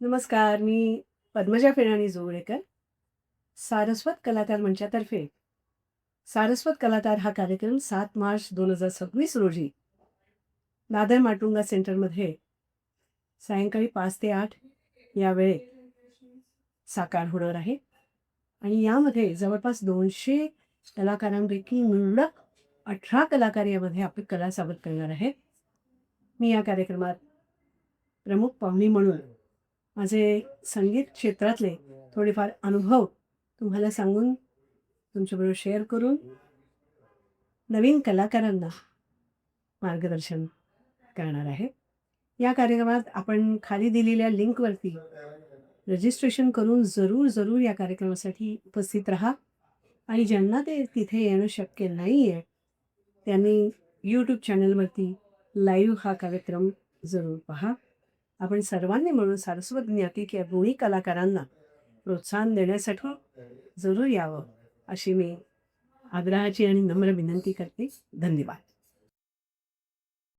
नमस्कार. मी पद्मजा फेणाणी जोगळेकर. सारस्वत कलाकार मंचातर्फे सारस्वत कलाकार हा कार्यक्रम 7 मार्च 2026 रोजी दादर माटुंगा सेंटरमध्ये सायंकाळी 5 ते 8 या वेळेत साकार होणार आहे. आणि यामध्ये जवळपास 200 कलाकारांपैकी निवडक 18 कलाकार यामध्ये आपली कला सादर करणार आहेत. मी या कार्यक्रमात प्रमुख पाहुणी म्हणून माझे संगीत क्षेत्रातले थोडेफार अनुभव तुम्हाला सांगून, तुमच्याबरोबर शेअर करून नवीन कलाकारांना मार्गदर्शन करणार आहे. या कार्यक्रमात आपण खाली दिलेल्या लिंकवरती रजिस्ट्रेशन करून जरूर या कार्यक्रमासाठी उपस्थित राहा. आणि ज्यांना ते तिथे येणं शक्य नाही आहे त्यांनी यूट्यूब चॅनलवरती लाईव्ह हा कार्यक्रम जरूर पहा. आपण सर्वांनी मिळून सारस्वत ज्ञातिक या गुणी कलाकारांना प्रोत्साहन देण्यासाठी जरूर यावं अशी मी आग्रहाची आणि नम्र विनंती करते. धन्यवाद.